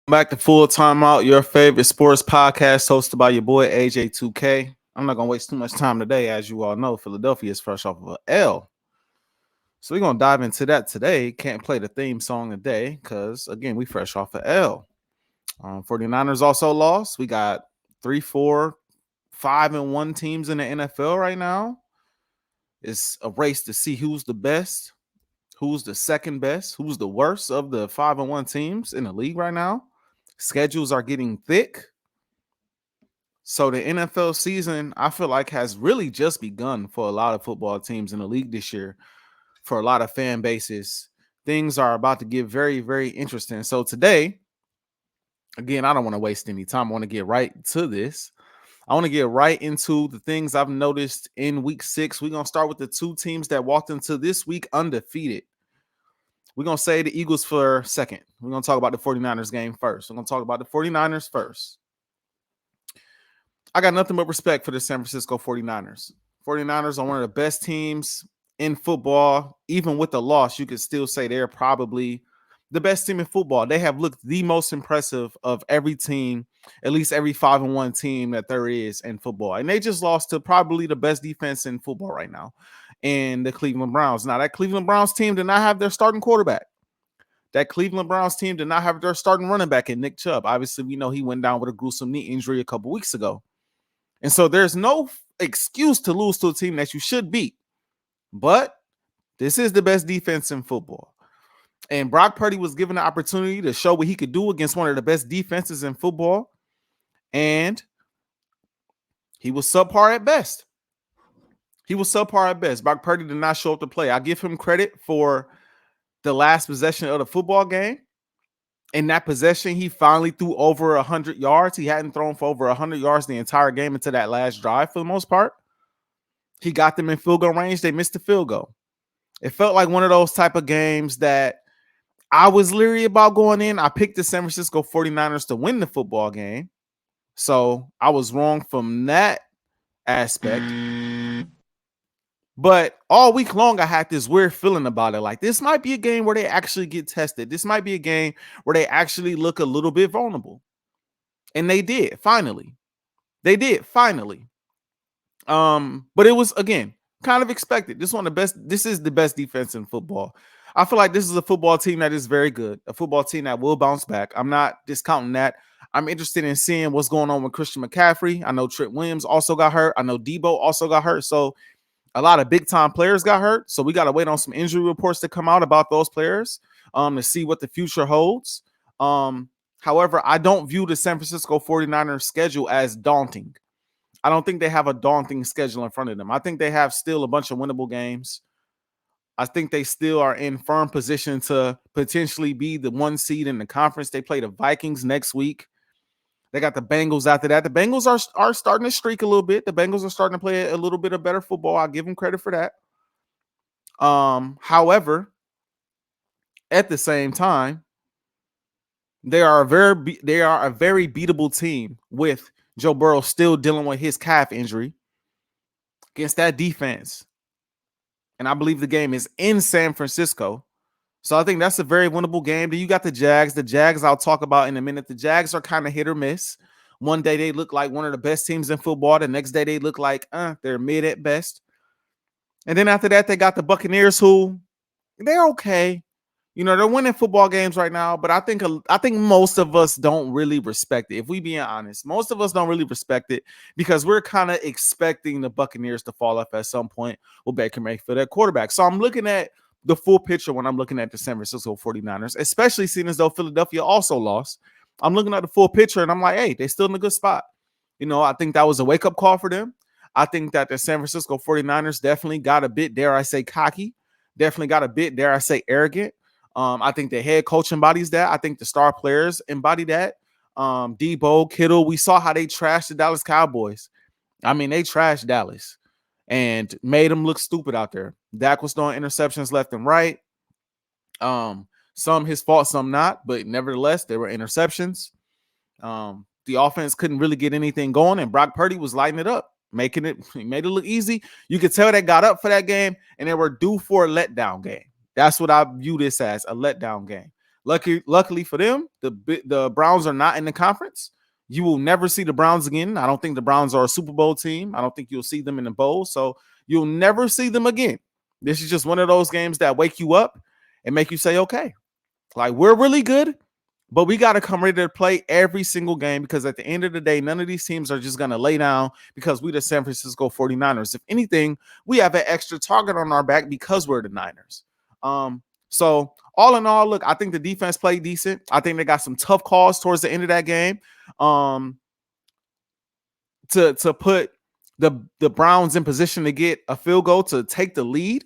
Back to Full Timeout, your favorite sports podcast hosted by your boy AJ 2K. I'm not gonna waste too much time today, as you all know. Philadelphia is fresh off of a L. So we're gonna dive into that today. Can't play the theme song today, because again, we fresh off a L. 49ers also lost. We got 3, 4, 5-1 teams in the NFL right now. It's a race to see who's the best, who's the second best, who's the worst of the 5-1 teams in the league right now. Schedules are getting thick. So the NFL season, I feel like, has really just begun for a lot of football teams in the league this year. For a lot of fan bases, things are about to get very, very interesting. So today, again, I don't want to waste any time. I want to get right to this. I want to get right into the things I've noticed in week 6. We're going to start with the two teams that walked into this week undefeated. We're going to say the Eagles for second. We're going to talk about the 49ers game first. We're going to talk about the 49ers first. I got nothing but respect for the San Francisco 49ers. 49ers are one of the best teams in football. Even with the loss, you could still say they're probably the best team in football. They have looked the most impressive of every team, at least every 5-1 team that there is in football. And they just lost to probably the best defense in football right now, and the Cleveland Browns. Now, that Cleveland Browns team did not have their starting quarterback. That Cleveland Browns team did not have their starting running back in Nick Chubb. Obviously, we know he went down with a gruesome knee injury a couple weeks ago. And so there's no excuse to lose to a team that you should beat. But this is the best defense in football. And Brock Purdy was given the opportunity to show what he could do against one of the best defenses in football. And he was subpar at best. Brock Purdy did not show up to play. I give him credit for the last possession of the football game. In that possession, he finally threw over 100 yards. He hadn't thrown for over 100 yards the entire game until that last drive for the most part. He got them in field goal range. They missed the field goal. It felt like one of those type of games that I was leery about going in. I picked the San Francisco 49ers to win the football game. So I was wrong from that aspect. But all week long, I had this weird feeling about it. Like, this might be a game where they actually get tested. This might be a game where they actually look a little bit vulnerable. And they did, finally. But it was, again, kind of expected. This is the best defense in football. I feel like this is a football team that is very good, a football team that will bounce back. I'm not discounting that. I'm interested in seeing what's going on with Christian McCaffrey. I know Trent Williams also got hurt. I know Debo also got hurt. So a lot of big-time players got hurt, so we got to wait on some injury reports to come out about those players to see what the future holds. However, I don't view the San Francisco 49ers schedule as daunting. I don't think they have a daunting schedule in front of them. I think they have still a bunch of winnable games. I think they still are in firm position to potentially be the 1 seed in the conference. They play the Vikings next week. They got the Bengals after that. The Bengals are starting to streak a little bit. The Bengals are starting to play a little bit of better football. I'll give them credit for that. However, at the same time, they are a very beatable team with Joe Burrow still dealing with his calf injury against that defense. And I believe the game is in San Francisco. So I think that's a very winnable game. Then you got the Jags. The Jags I'll talk about in a minute. The Jags are kind of hit or miss. One day they look like one of the best teams in football. The next day they look like they're mid at best. And then after that, they got the Buccaneers, who they're okay. You know, they're winning football games right now, but I think most of us don't really respect it. If we being honest, most of us don't really respect it because we're kind of expecting the Buccaneers to fall off at some point with Baker Mayfield at quarterback. So I'm looking at the full picture when I'm looking at the San Francisco 49ers, especially seeing as though Philadelphia also lost. I'm looking at the full picture and I'm like, hey, they're still in a good spot. You know, I think that was a wake-up call for them. I think that the San Francisco 49ers definitely got a bit, dare I say, cocky. Definitely got a bit, dare I say, arrogant. I think the head coach embodies that. I think the star players embody that. Debo, Kittle, we saw how they trashed the Dallas Cowboys. I mean, they trashed Dallas and made them look stupid out there. Dak was throwing interceptions left and right. Some his fault, some not, but nevertheless, there were interceptions. The offense couldn't really get anything going, and Brock Purdy was lighting it up, made it look easy. You could tell they got up for that game, and they were due for a letdown game. That's what I view this as, a letdown game. Luckily for them, the Browns are not in the conference. You will never see the Browns again. I don't think the Browns are a Super Bowl team. I don't think you'll see them in the bowl. So you'll never see them again. This is just one of those games that wake you up and make you say, okay, like we're really good, but we got to come ready to play every single game because at the end of the day, none of these teams are just going to lay down because we the San Francisco 49ers. If anything, we have an extra target on our back because we're the Niners. So all in all, look, I think the defense played decent. I think they got some tough calls towards the end of that game to put the Browns in position to get a field goal to take the lead.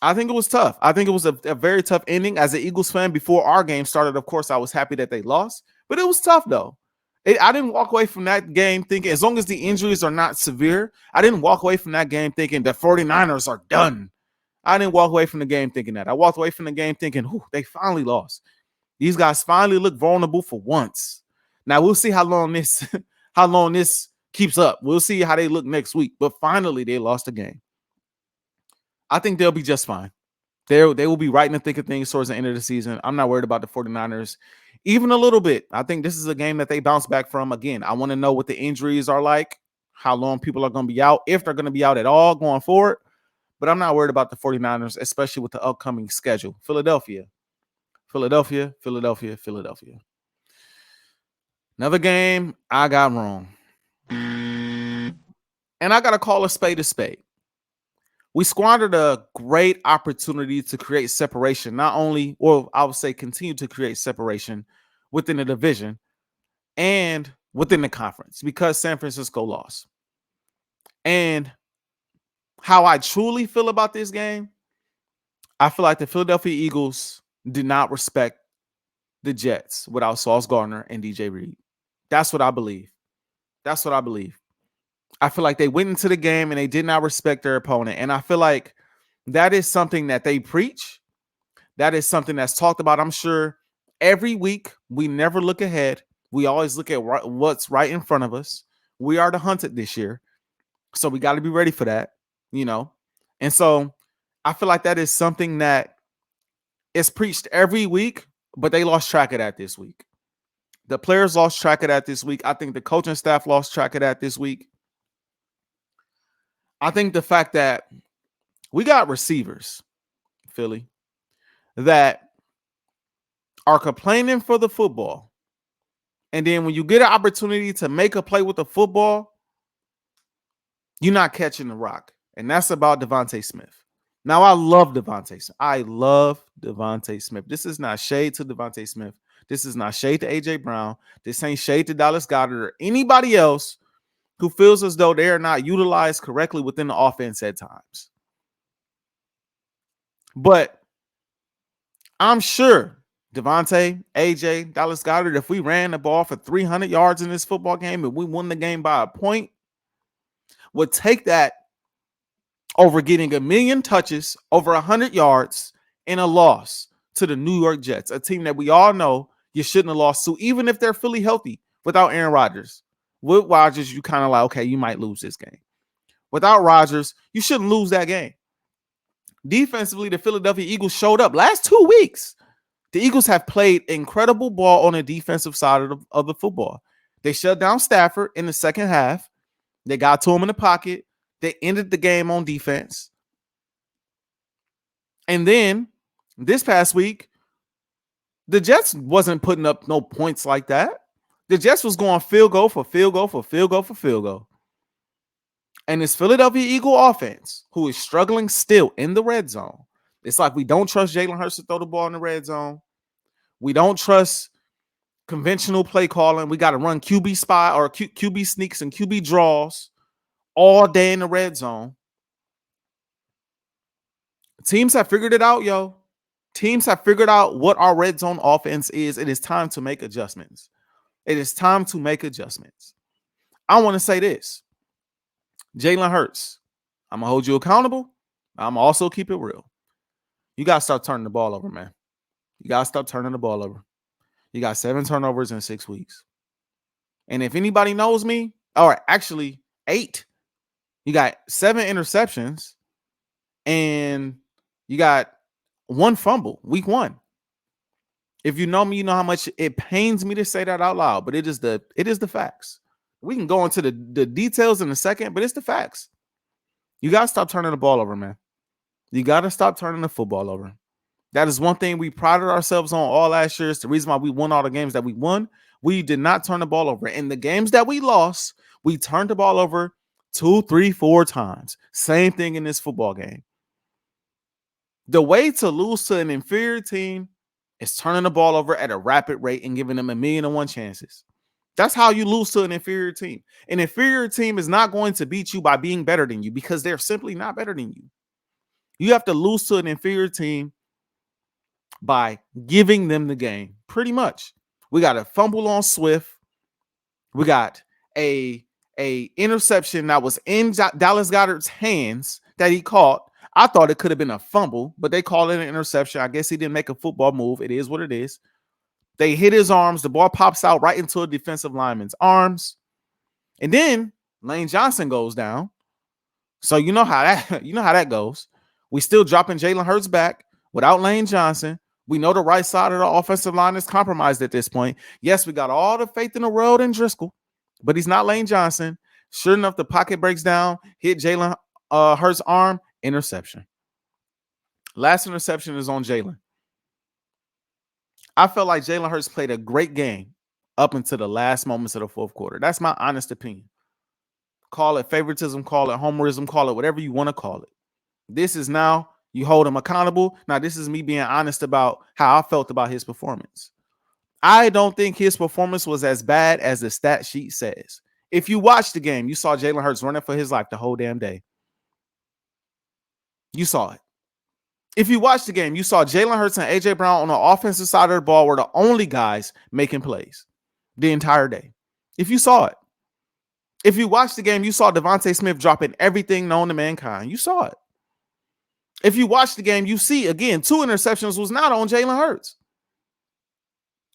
I think it was tough. I think it was a very tough ending. As an Eagles fan, before our game started, of course, I was happy that they lost. But it was tough, though. I didn't walk away from that game thinking, as long as the injuries are not severe, I didn't walk away from that game thinking the 49ers are done. I didn't walk away from the game thinking that. I walked away from the game thinking, they finally lost. These guys finally look vulnerable for once. Now, we'll see how long this keeps up. We'll see how they look next week. But finally, they lost the game. I think they'll be just fine. They will be right in the thick of things towards the end of the season. I'm not worried about the 49ers even a little bit. I think this is a game that they bounce back from. Again, I want to know what the injuries are like, how long people are going to be out, if they're going to be out at all going forward. But I'm not worried about the 49ers, especially with the upcoming schedule. Philadelphia. Another game I got wrong. And I got to call a spade a spade. We squandered a great opportunity to create separation, not only, or I would say continue to create separation within the division and within the conference because San Francisco lost. And how I truly feel about this game, I feel like the Philadelphia Eagles did not respect the Jets without Sauce Gardner and DJ Reed. That's what I believe. I feel like they went into the game and they did not respect their opponent. And I feel like that is something that they preach. That is something that's talked about, I'm sure, every week. We never look ahead. We always look at what's right in front of us. We are the hunted this year. So we got to be ready for that, And so I feel like that is something that is preached every week, but they lost track of that this week. The players lost track of that this week. I think the coaching staff lost track of that this week. I think the fact that we got receivers, Philly, that are complaining for the football. And then when you get an opportunity to make a play with the football, you're not catching the rock. And that's about Devontae Smith. Now, I love Devontae Smith. I love Devontae Smith. This is not shade to Devontae Smith. This is not shade to A.J. Brown. This ain't shade to Dallas Goedert or anybody else who feels as though they are not utilized correctly within the offense at times. But I'm sure Devontae, AJ, Dallas Goedert, if we ran the ball for 300 yards in this football game and we won the game by a point, would take that over getting 1 million touches, over 100 yards, in a loss to the New York Jets, a team that we all know you shouldn't have lost to, even if they're fully healthy without Aaron Rodgers. With Rodgers, you kind of like, okay, you might lose this game. Without Rodgers, you shouldn't lose that game. Defensively, the Philadelphia Eagles showed up. Last 2 weeks, the Eagles have played incredible ball on the defensive side of the football. They shut down Stafford in the second half. They got to him in the pocket. They ended the game on defense. And then this past week, the Jets wasn't putting up no points like that. The Jets was going field goal for field goal for field goal for field goal. And this Philadelphia Eagle offense, who is struggling still in the red zone, it's like we don't trust Jalen Hurts to throw the ball in the red zone. We don't trust conventional play calling. We got to run QB spy or QB sneaks and QB draws all day in the red zone. Teams have figured it out, yo. Teams have figured out what our red zone offense is. It is time to make adjustments. I want to say this. Jalen Hurts, I'm going to hold you accountable. I'm also keep it real. You got to start turning the ball over, man. You got to stop turning the ball over. You got 7 turnovers in 6 weeks. And if anybody knows me, or actually 8, you got 7 interceptions and you got 1 fumble week 1. If you know me, you know how much it pains me to say that out loud, but it is the facts. We can go into the details in a second, but it's the facts. You got to stop turning the ball over, man. You got to stop turning the football over. That is one thing we prided ourselves on all last year. It's the reason why we won all the games that we won. We did not turn the ball over. In the games that we lost, we turned the ball over 2, 3, 4 times. Same thing in this football game. The way to lose to an inferior team is turning the ball over at a rapid rate and giving them 1,000,001 chances. That's how you lose to an inferior team. An inferior team is not going to beat you by being better than you because they're simply not better than you. You have to lose to an inferior team by giving them the game, pretty much. We got a fumble on Swift. We got a interception that was in Dallas Goedert's hands that he caught. I thought it could have been a fumble, but they called it an interception. I guess he didn't make a football move. It is what it is. They hit his arms. The ball pops out right into a defensive lineman's arms. And then Lane Johnson goes down. So you know how that goes. We still dropping Jalen Hurts back without Lane Johnson. We know the right side of the offensive line is compromised at this point. Yes, we got all the faith in the world in Driscoll, but he's not Lane Johnson. Sure enough, the pocket breaks down, hit Jalen Hurts' arm, interception. Last interception is on Jalen. I felt like Jalen Hurts played a great game up until the last moments of the fourth quarter. That's my honest opinion. Call it favoritism, call it homerism, call it whatever you want to call it. This is now, you hold him accountable. Now, this is me being honest about how I felt about his performance. I don't think his performance was as bad as the stat sheet says. If you watched the game, you saw Jalen Hurts running for his life the whole damn day. You saw it. If you watched the game, you saw Jalen Hurts and Ajae Brown on the offensive side of the ball were the only guys making plays the entire day. If you saw it. If you watched the game, you saw Devontae Smith dropping everything known to mankind. You saw it. If you watch the game, you see, again, 2 interceptions was not on Jalen Hurts.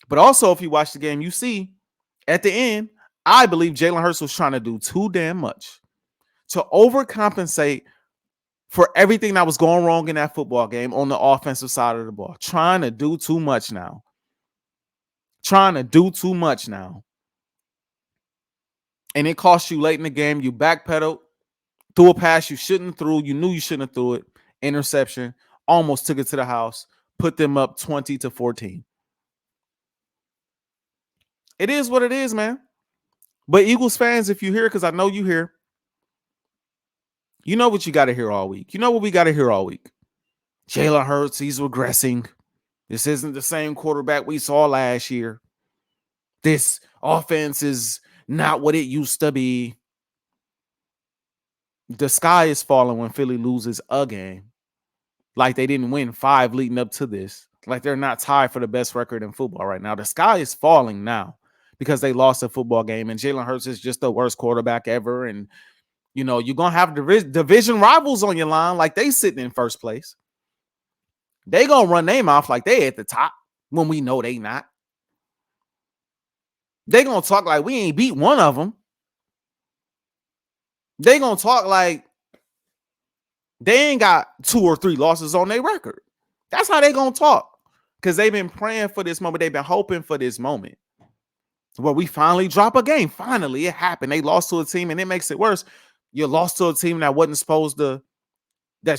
But also, if you watch the game, you see, at the end, I believe Jalen Hurts was trying to do too damn much to overcompensate for everything that was going wrong in that football game on the offensive side of the ball. Trying to do too much now. And it cost you late in the game. You backpedaled, threw a pass you shouldn't have threw. You knew you shouldn't have threw it. Interception, almost took it to the house, put them up 20-14. It is what it is, man. But Eagles fans, if you hear, because I know you hear, you know what you got to hear all week. You know what we got to hear all week. Jalen Hurts, he's regressing. This isn't the same quarterback we saw last year. This offense is not what it used to be. The sky is falling when Philly loses a game. Like they didn't win 5 leading up to this. Like they're not tied for the best record in football right now. The sky is falling now because they lost a football game. And Jalen Hurts is just the worst quarterback ever. And, you know, you're going to have division rivals on your line like they sitting in first place. They going to run their mouth like they at the top when we know they not. They going to talk like we ain't beat one of them. They going to talk like they ain't got 2 or 3 losses on their record. That's how they going to talk. Because they've been praying for this moment. They've been hoping for this moment where we finally drop a game. Finally, it happened. They lost to a team, and it makes it worse. You lost to a team that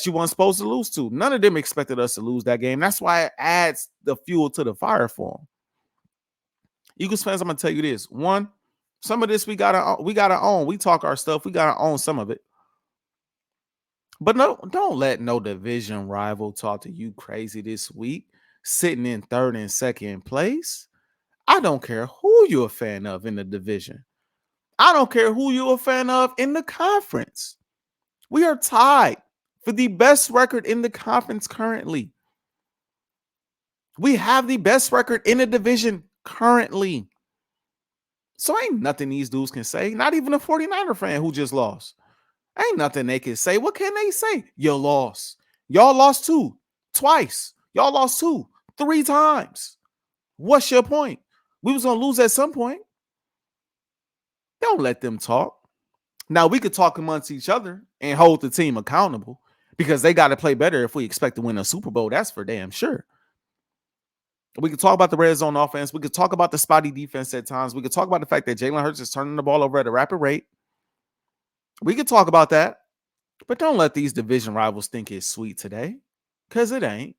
you weren't supposed to lose to. None of them expected us to lose that game. That's why it adds the fuel to the fire for them. Eagles fans, I'm going to tell you this. One, some of this we gotta own. We talk our stuff. We got to own some of it. But no, don't let no division rival talk to you crazy this week, sitting in 3rd and 2nd place. I don't care who you're a fan of in the division. I don't care who you're a fan of in the conference. We are tied for the best record in the conference currently. We have the best record in the division currently. So ain't nothing these dudes can say. Not even a 49er fan who just lost. Ain't nothing they can say. What can they say? You lost. Y'all lost 2, twice. Y'all lost 2, 3 times. What's your point? We was going to lose at some point. Don't let them talk. Now, we could talk amongst each other and hold the team accountable because they got to play better if we expect to win a Super Bowl. That's for damn sure. We could talk about the red zone offense. We could talk about the spotty defense at times. We could talk about the fact that Jalen Hurts is turning the ball over at a rapid rate. We could talk about that. But don't let these division rivals think it's sweet today. Because it ain't.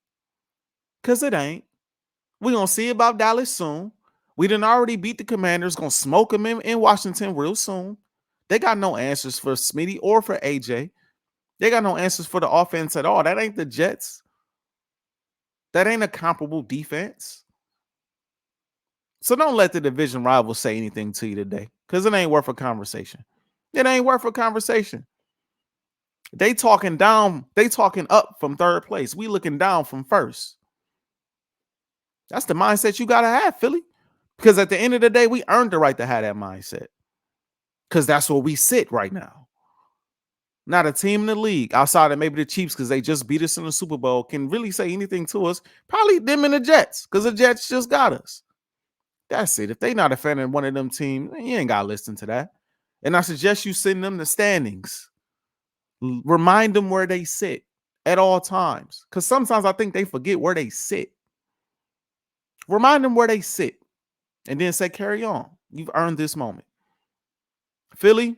Because it ain't. We're going to see about Dallas soon. We done already beat the Commanders. Going to smoke them in Washington real soon. They got no answers for Smitty or for AJ. They got no answers for the offense at all. That ain't the Jets. That ain't a comparable defense. So don't let the division rivals say anything to you today, because it ain't worth a conversation. It ain't worth a conversation. They talking down, they talking up from third place. We looking down from first. That's the mindset you got to have, Philly. Because at the end of the day, we earned the right to have that mindset. Because that's where we sit right now. Not a team in the league outside of maybe the Chiefs, because they just beat us in the Super Bowl, can really say anything to us. Probably them and the Jets, because the Jets just got us. That's it. If they not a fan of one of them teams, you ain't got to listen to that. And I suggest you send them the standings. Remind them where they sit at all times. Because sometimes I think they forget where they sit. Remind them where they sit. And then say, carry on. You've earned this moment. Philly,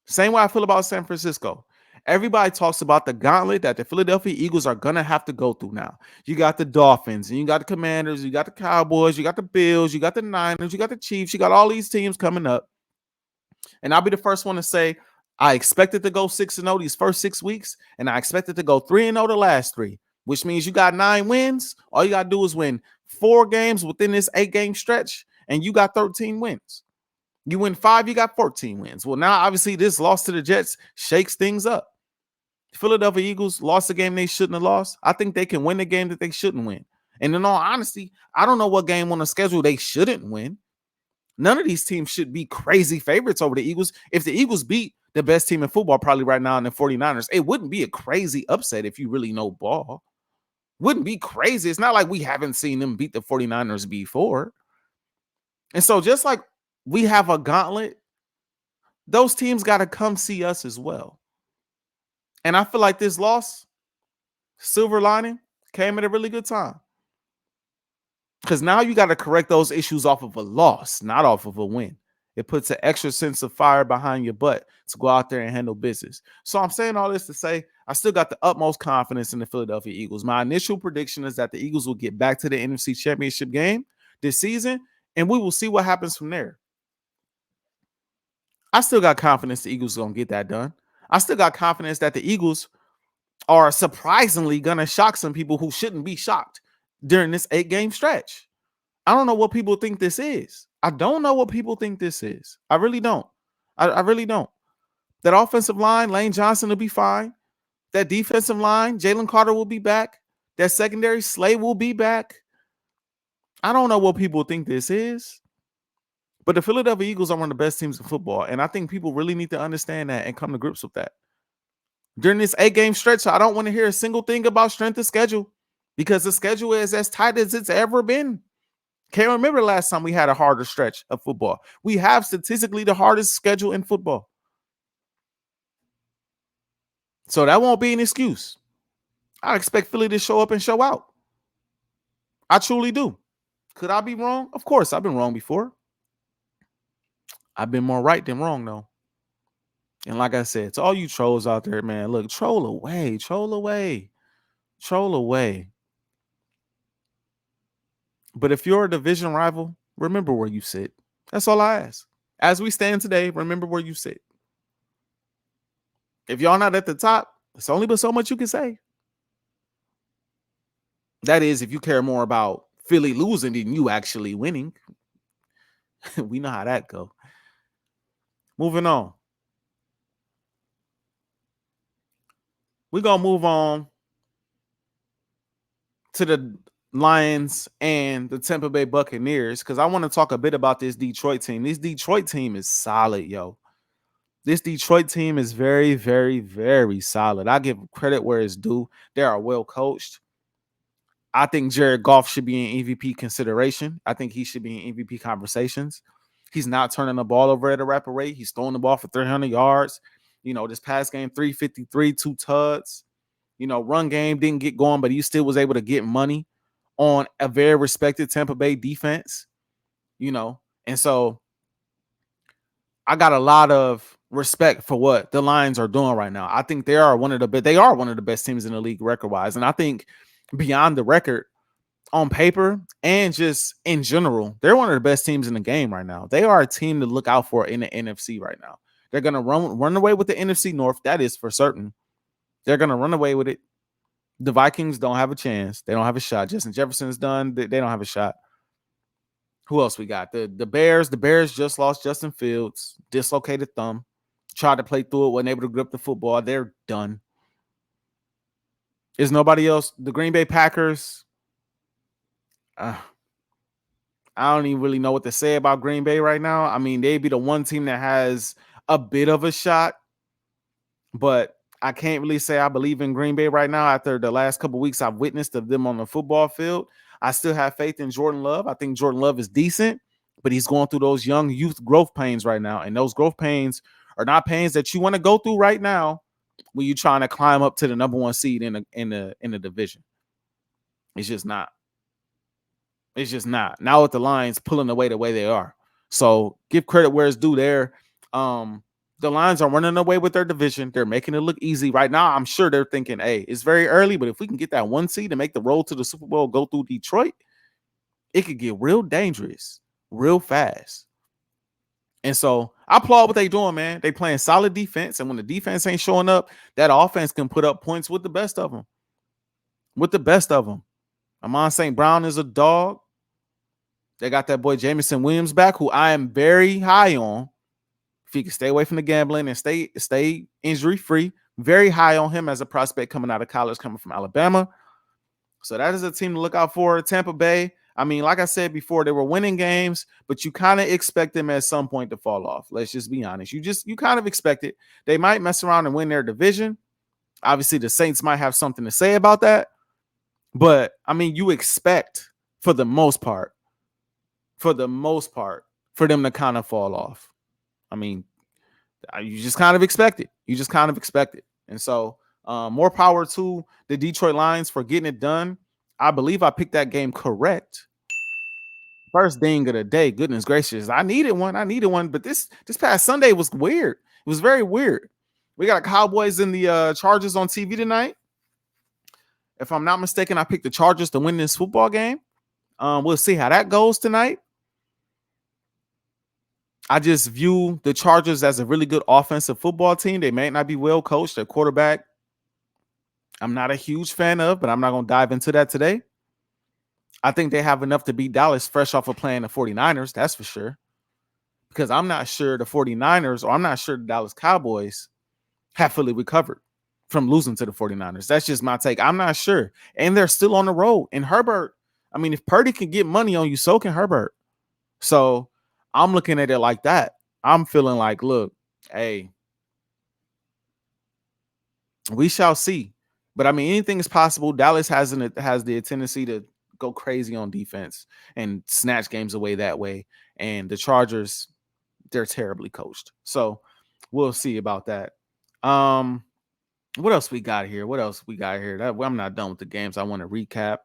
same way I feel about San Francisco. Everybody talks about the gauntlet that the Philadelphia Eagles are going to have to go through now. You got the Dolphins, and you got the Commanders, you got the Cowboys, you got the Bills, you got the Niners, you got the Chiefs, you got all these teams coming up. And I'll be the first one to say, I expected to go 6-0 these first 6 weeks, and I expected to go 3-0 the last 3, which means you got 9 wins. All you got to do is win 4 games within this 8-game stretch, and you got 13 wins. You win 5, you got 14 wins. Well, now, obviously, this loss to the Jets shakes things up. Philadelphia Eagles lost a game they shouldn't have lost. I think they can win the game that they shouldn't win. And in all honesty, I don't know what game on the schedule they shouldn't win. None of these teams should be crazy favorites over the Eagles. If the Eagles beat the best team in football probably right now in the 49ers, it wouldn't be a crazy upset if you really know ball. Wouldn't be crazy. It's not like we haven't seen them beat the 49ers before. And so just like we have a gauntlet, those teams got to come see us as well. And I feel like this loss, silver lining, came at a really good time. Because now you got to correct those issues off of a loss, not off of a win. It puts an extra sense of fire behind your butt to go out there and handle business. So I'm saying all this to say I still got the utmost confidence in the Philadelphia Eagles. My initial prediction is that the Eagles will get back to the NFC Championship game this season, and we will see what happens from there. I still got confidence the Eagles are going to get that done. I still got confidence that the Eagles are surprisingly going to shock some people who shouldn't be shocked during this 8-game stretch. I don't know what people think this is. I don't know what people think this is. I really don't. I really don't. That offensive line, Lane Johnson will be fine. That defensive line, Jalen Carter will be back. That secondary, Slay will be back. I don't know what people think this is. But the Philadelphia Eagles are one of the best teams in football. And I think people really need to understand that and come to grips with that. During this 8-game stretch, I don't want to hear a single thing about strength of schedule because the schedule is as tight as it's ever been. Can't remember the last time we had a harder stretch of football. We have statistically the hardest schedule in football. So that won't be an excuse. I expect Philly to show up and show out. I truly do. Could I be wrong? Of course, I've been wrong before. I've been more right than wrong, though. And like I said, to all you trolls out there, man, look, troll away, troll away, troll away. But if you're a division rival, remember where you sit. That's all I ask. As we stand today, remember where you sit. If y'all not at the top, it's only but so much you can say. That is, if you care more about Philly losing than you actually winning. We know how that go. Moving on. We're going to move on to the Lions and the Tampa Bay Buccaneers because I want to talk a bit about this Detroit team. This Detroit team is solid, yo. This Detroit team is very, very, very solid. I give credit where it's due. They are well coached. I think Jared Goff should be in MVP consideration. I think he should be in MVP conversations. He's not turning the ball over at a rapid rate. He's throwing the ball for 300 yards. You know, this past game, 353, 2 tuds. You know, run game didn't get going, but he still was able to get money on a very respected Tampa Bay defense, and so I got a lot of respect for what the Lions are doing right now. I think they are one of the best teams in the league record-wise. And I think beyond the record, on paper and just in general, they're one of the best teams in the game right now. They are a team to look out for in the NFC right now. They're going to run away with the NFC North. That is for certain. They're going to run away with it. The Vikings don't have a chance. They don't have a shot. Justin Jefferson's done. They don't have a shot. Who else we got? The Bears. The Bears just lost Justin Fields. Dislocated thumb. Tried to play through it. Wasn't able to grip the football. They're done. Is nobody else? The Green Bay Packers. I don't even really know what to say about Green Bay right now. I mean, they'd be the one team that has a bit of a shot, but I can't really say I believe in Green Bay right now after the last couple of weeks I've witnessed of them on the football field. I still have faith in Jordan Love. I think Jordan Love is decent, but he's going through those young youth growth pains right now, and those growth pains are not pains that you want to go through right now when you're trying to climb up to the number one seed in the division. It's just not. It's just not. Now with the Lions pulling away the way they are. So give credit where it's due there. The Lions are running away with their division. They're making it look easy. Right now, I'm sure they're thinking, hey, it's very early, but if we can get that one seed and make the road to the Super Bowl go through Detroit, it could get real dangerous real fast. And so I applaud what they're doing, man. They playing solid defense, and when the defense ain't showing up, that offense can put up points with the best of them. Amon St. Brown is a dog. They got that boy Jameson Williams back, who I am very high on. If he can stay away from the gambling and stay injury-free, very high on him as a prospect coming out of college, coming from Alabama. So that is a team to look out for. Tampa Bay, I mean, like I said before, they were winning games, but you kind of expect them at some point to fall off. Let's just be honest. You kind of expect it. They might mess around and win their division. Obviously, the Saints might have something to say about that. But, I mean, you expect, for the most part, for them to kind of fall off. I mean, you just kind of expect it. And so more power to the Detroit Lions for getting it done. I believe I picked that game correct. First ding of the day. Goodness gracious. I needed one. But this past Sunday was weird. It was very weird. We got Cowboys and the Chargers on TV tonight. If I'm not mistaken, I picked the Chargers to win this football game. We'll see how that goes tonight. I just view the Chargers as a really good offensive football team. They may not be well coached. Their quarterback, I'm not a huge fan of, but I'm not going to dive into that today. I think they have enough to beat Dallas fresh off of playing the 49ers. That's for sure. Because I'm not sure the 49ers, or I'm not sure the Dallas Cowboys have fully recovered from losing to the 49ers. That's just my take. I'm not sure. And they're still on the road. And Herbert, I mean, if Purdy can get money on you, so can Herbert. So I'm looking at it like that. I'm feeling like, look, hey, we shall see. But I mean, anything is possible. Dallas has the tendency to go crazy on defense and snatch games away that way. And the Chargers, they're terribly coached. So we'll see about that. What else we got here? I'm not done with the games. I want to recap.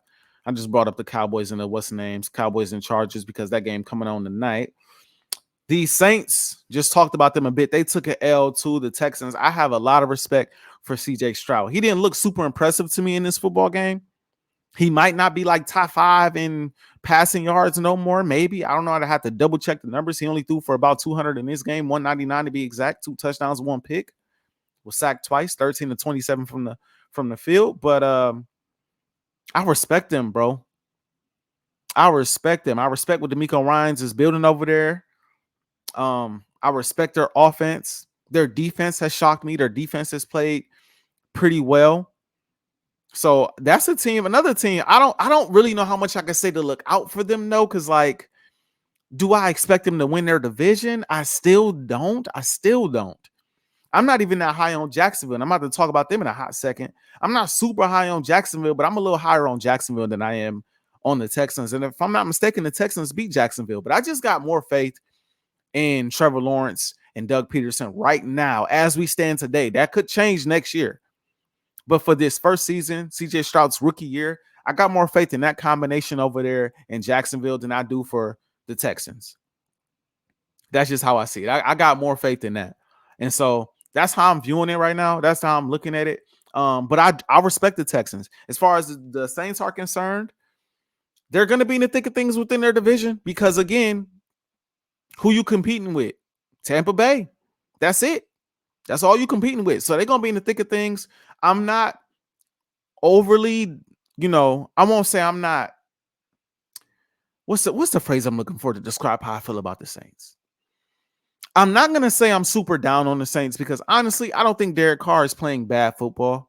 I just brought up the Cowboys and the Cowboys and Chargers, because that game coming on tonight. The Saints, just talked about them a bit. They took an L to the Texans. I have a lot of respect for CJ Stroud. He didn't look super impressive to me in this football game. He might not be like top 5 in passing yards no more. Maybe. I don't know. I'd have to double check the numbers. He only threw for about 200 in this game, 199 to be exact, 2 touchdowns, 1 pick. Was sacked twice, 13 to 27 from the field. But I respect him, bro. I respect what DeMeco Ryans is building over there. I respect their offense. Their defense has shocked me. Their defense has played pretty well. So that's a team. Another team. I don't really know how much I can say to look out for them, though, because like, do I expect them to win their division? I still don't. I'm not even that high on Jacksonville. And I'm about to talk about them in a hot second. I'm not super high on Jacksonville, but I'm a little higher on Jacksonville than I am on the Texans. And if I'm not mistaken, the Texans beat Jacksonville. But I just got more faith in Trevor Lawrence and Doug Peterson right now as we stand today. That could change next year. But for this first season, CJ Stroud's rookie year, I got more faith in that combination over there in Jacksonville than I do for the Texans. That's just how I see it. I got more faith in that. And so that's how I'm viewing it right now. That's how I'm looking at it. But I respect the Texans. As far as the Saints are concerned, they're going to be in the thick of things within their division because, again, who you competing with? Tampa Bay. That's it. That's all you competing with. So they're going to be in the thick of things. I'm not overly, I won't say I'm not. What's the phrase I'm looking for to describe how I feel about the Saints? I'm not going to say I'm super down on the Saints because, honestly, I don't think Derek Carr is playing bad football.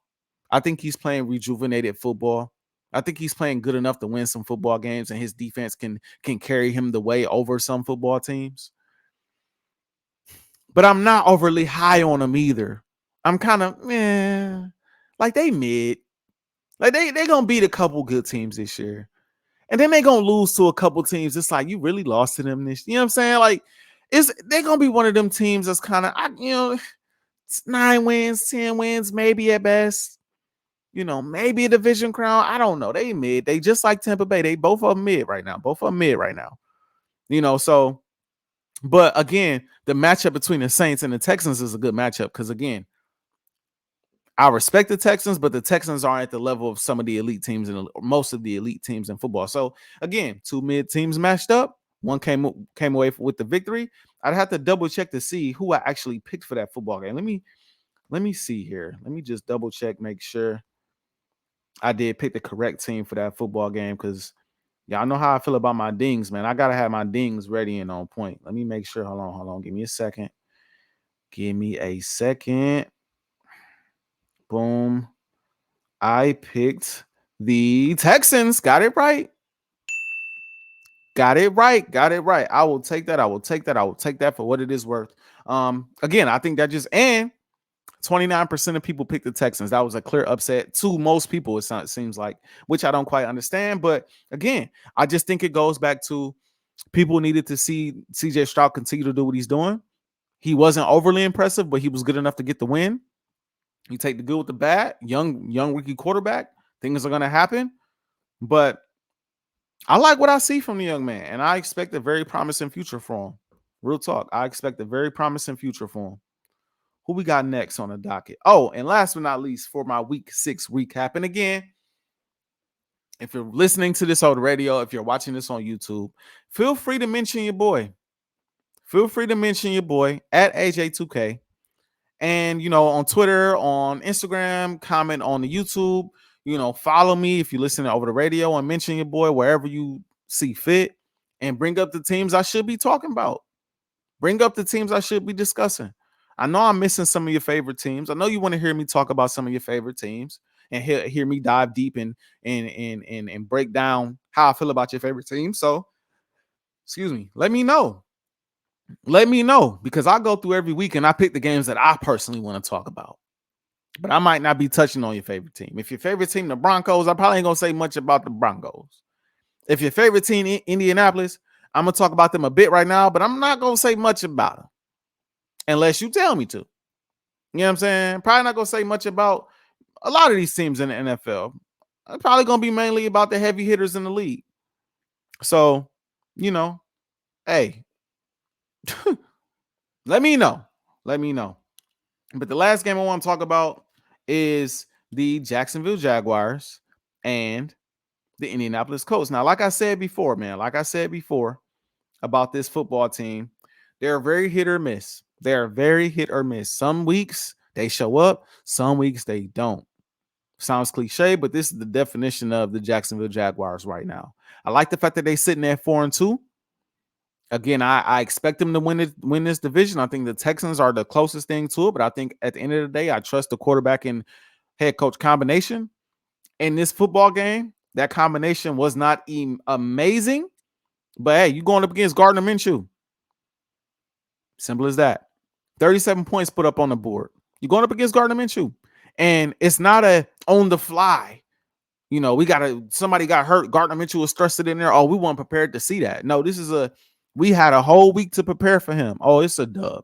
I think he's playing rejuvenated football. I think he's playing good enough to win some football games, and his defense can carry him the way over some football teams. But I'm not overly high on them either. I'm kind of, like they mid. Like they going to beat a couple good teams this year. And then they're going to lose to a couple teams. It's like, you really lost to them this. You know what I'm saying? Like, they're going to be one of them teams that's kind of, 9 wins, 10 wins, maybe at best. Maybe a division crown. I don't know. They mid. They just like Tampa Bay. They both of them mid right now. So, but again, the matchup between the Saints and the Texans is a good matchup because, again, I respect the Texans, but the Texans aren't at the level of some of the elite teams and most of the elite teams in football. So, again, 2 mid teams matched up. One came away with the victory. I'd have to double check to see who I actually picked for that football game. Let me see here. Let me just double check, make sure I did pick the correct team for that football game because y'all know how I feel about my dings, man. I got to have my dings ready and on point. Let me make sure. Hold on. Give me a second. Boom. I picked the Texans. Got it right. I will take that for what it is worth. Again, I think that just, and 29% of people picked the Texans. That was a clear upset to most people, it seems like, which I don't quite understand. But again, I just think it goes back to people needed to see CJ Stroud continue to do what he's doing. He wasn't overly impressive, but he was good enough to get the win. You take the good with the bad, young rookie quarterback. Things are going to happen. But I like what I see from the young man, and I expect a very promising future for him. Real talk. I expect a very promising future for him. Who we got next on the docket? Oh, and last but not least, for my week 6 recap. And again, if you're listening to this on the radio, if you're watching this on YouTube, feel free to mention your boy. Feel free to mention your boy at Ajae2K. And, on Twitter, on Instagram, comment on the YouTube. Follow me if you're listening over the radio and mention your boy wherever you see fit. And bring up the teams I should be talking about. Bring up the teams I should be discussing. I know I'm missing some of your favorite teams. I know you want to hear me talk about some of your favorite teams and hear me dive deep and break down how I feel about your favorite team. So, excuse me, let me know. Let me know because I go through every week and I pick the games that I personally want to talk about. But I might not be touching on your favorite team. If your favorite team, the Broncos, I probably ain't going to say much about the Broncos. If your favorite team, Indianapolis, I'm going to talk about them a bit right now, but I'm not going to say much about them. Unless you tell me to. You know what I'm saying? Probably not going to say much about a lot of these teams in the NFL. I'm probably going to be mainly about the heavy hitters in the league. So, hey, let me know. But the last game I want to talk about is the Jacksonville Jaguars and the Indianapolis Colts. Now, like I said before about this football team, they're very hit or miss. Some weeks they show up, some weeks they don't. Sounds cliche, but this is the definition of the Jacksonville Jaguars right now. I like the fact that they're sitting at 4-2. Again, I expect them to win this division. I think the Texans are the closest thing to it, but I think at the end of the day, I trust the quarterback and head coach combination. In this football game, that combination was not amazing, but hey, you going up against Gardner Minshew. Simple as that. 37 points put up on the board. You're going up against Gardner Minshew. And it's not a on the fly. Somebody got hurt. Gardner Minshew was thrusted in there. Oh, we weren't prepared to see that. No, we had a whole week to prepare for him. Oh, it's a dub.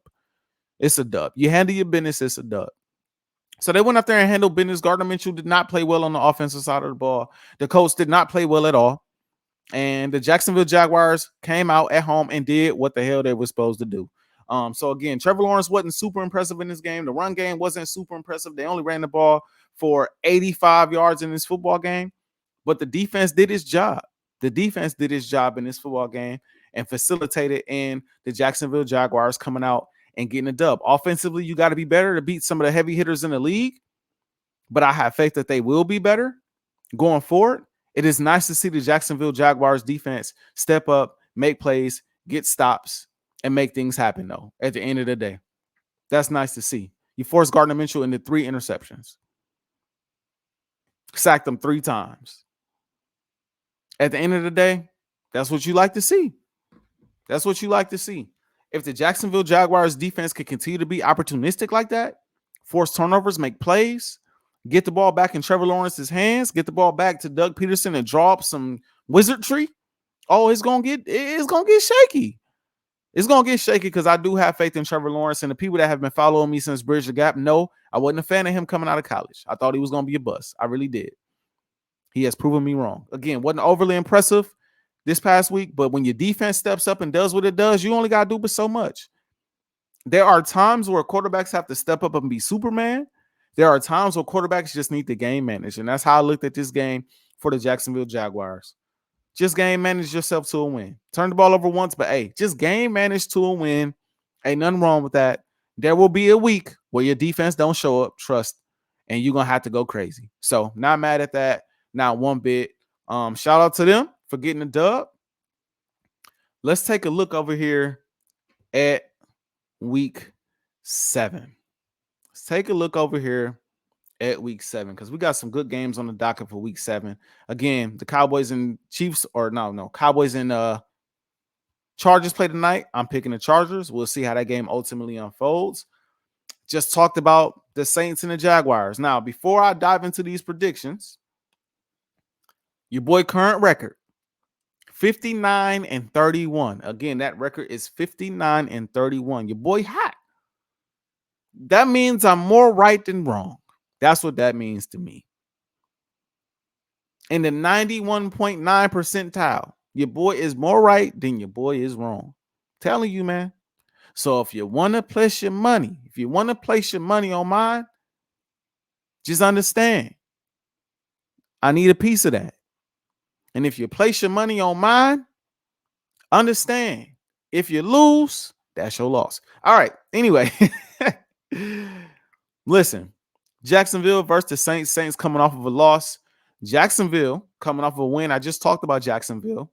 You handle your business, it's a dub. So they went up there and handled business. Gardner Minshew did not play well on the offensive side of the ball. The Colts did not play well at all. And the Jacksonville Jaguars came out at home and did what the hell they were supposed to do. So again, Trevor Lawrence wasn't super impressive in this game. The run game wasn't super impressive. They only ran the ball for 85 yards in this football game, but the defense did its job. The defense did its job in this football game and facilitated in the Jacksonville Jaguars coming out and getting a dub. Offensively, you got to be better to beat some of the heavy hitters in the league, but I have faith that they will be better going forward. It is nice to see the Jacksonville Jaguars defense step up, make plays, get stops, and make things happen, though, at the end of the day. That's nice to see. You forced Gardner Minshew into 3 interceptions. Sacked him 3 times. At the end of the day, that's what you like to see. That's what you like to see. If the Jacksonville Jaguars defense can continue to be opportunistic like that, force turnovers, make plays, get the ball back in Trevor Lawrence's hands, get the ball back to Doug Peterson and draw up some wizardry, it's gonna get shaky. It's gonna get shaky because I do have faith in Trevor Lawrence, and the people that have been following me since Bridge the Gap know I wasn't a fan of him coming out of college. I thought he was gonna be a bust. I really did. He has proven me wrong. Again, wasn't overly impressive this past week, but when your defense steps up and does what it does, you only got to do but so much. There are times where quarterbacks have to step up and be Superman. There are times where quarterbacks just need to game manage, and that's how I looked at this game for the Jacksonville Jaguars. Just game manage yourself to a win. Turn the ball over once, but hey, just game manage to a win. Ain't nothing wrong with that. There will be a week where your defense don't show up, trust, and you're going to have to go crazy. So not mad at that. Not one bit. Shout out to them for getting the dub. Let's take a look over here at week 7. Let's take a look over here at week 7 because we got some good games on the docket for week 7. Again, the Cowboys and Chiefs, or no, Cowboys and Chargers play tonight. I'm picking the Chargers. We'll see how that game ultimately unfolds. Just talked about the Saints and the Jaguars. Now, before I dive into these predictions, your boy current record, 59-31. Again, that record is 59-31. Your boy hot. That means I'm more right than wrong. That's what that means to me. In the 91.9 percentile, your boy is more right than your boy is wrong. Telling you, man. So if you want to place your money, on mine, just understand, I need a piece of that. And if you place your money on mine, understand, if you lose, that's your loss. All right. Anyway, listen, Jacksonville versus the Saints. Saints coming off of a loss. Jacksonville coming off of a win. I just talked about Jacksonville.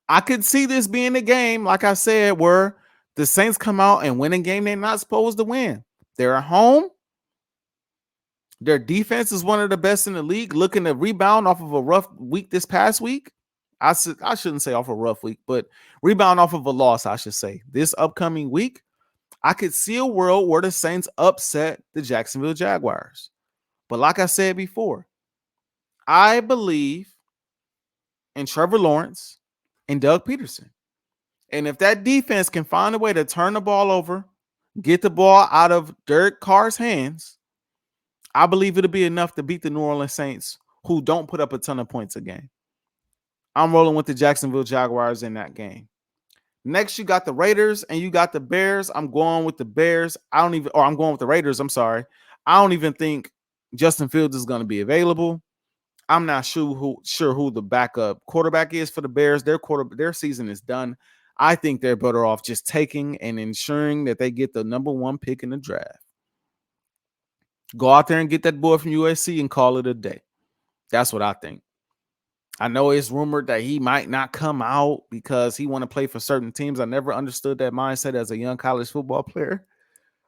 I could see this being a game, like I said, where the Saints come out and win a game they're not supposed to win. They're at home. Their defense is one of the best in the league, looking to rebound off of a rough week this past week. I shouldn't say off a rough week, but rebound off of a loss, I should say. This upcoming week, I could see a world where the Saints upset the Jacksonville Jaguars. But like I said before, I believe in Trevor Lawrence and Doug Peterson. And if that defense can find a way to turn the ball over, get the ball out of Derek Carr's hands, I believe it'll be enough to beat the New Orleans Saints, who don't put up a ton of points a game. I'm rolling with the Jacksonville Jaguars in that game. Next, you got the Raiders and you got the Bears. I'm going with the Bears. I'm going with the Raiders. I'm sorry. I don't even think Justin Fields is going to be available. I'm not sure who the backup quarterback is for the Bears. Their season is done. I think they're better off just taking and ensuring that they get the number 1 pick in the draft. Go out there and get that boy from USC and call it a day. That's what I think. I know it's rumored that he might not come out because he want to play for certain teams. I never understood that mindset as a young college football player.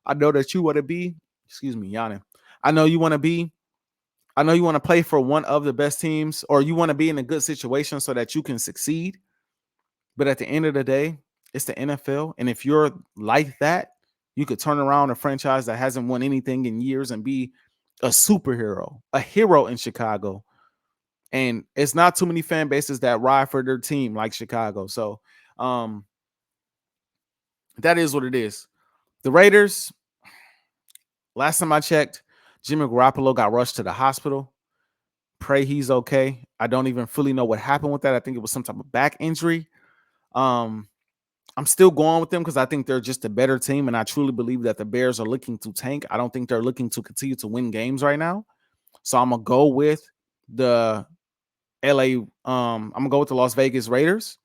I know that you want to be, yawning. I know you want to play for one of the best teams, or you want to be in a good situation so that you can succeed. But at the end of the day, it's the NFL. And if you're like that, you could turn around a franchise that hasn't won anything in years and be a superhero, a hero in Chicago. And it's not too many fan bases that ride for their team like Chicago. So that is what it is. The Raiders, Last time I checked, Jimmy Garoppolo got rushed to the hospital. Pray he's okay. I don't even fully know what happened with that. I think it was some type of back injury. Um, I'm still going with them because I think they're just a better team, and I truly believe that the Bears are looking to tank. I don't think they're looking to continue to win games right now. So I'm gonna go with the LA. I'm gonna go with the Las Vegas Raiders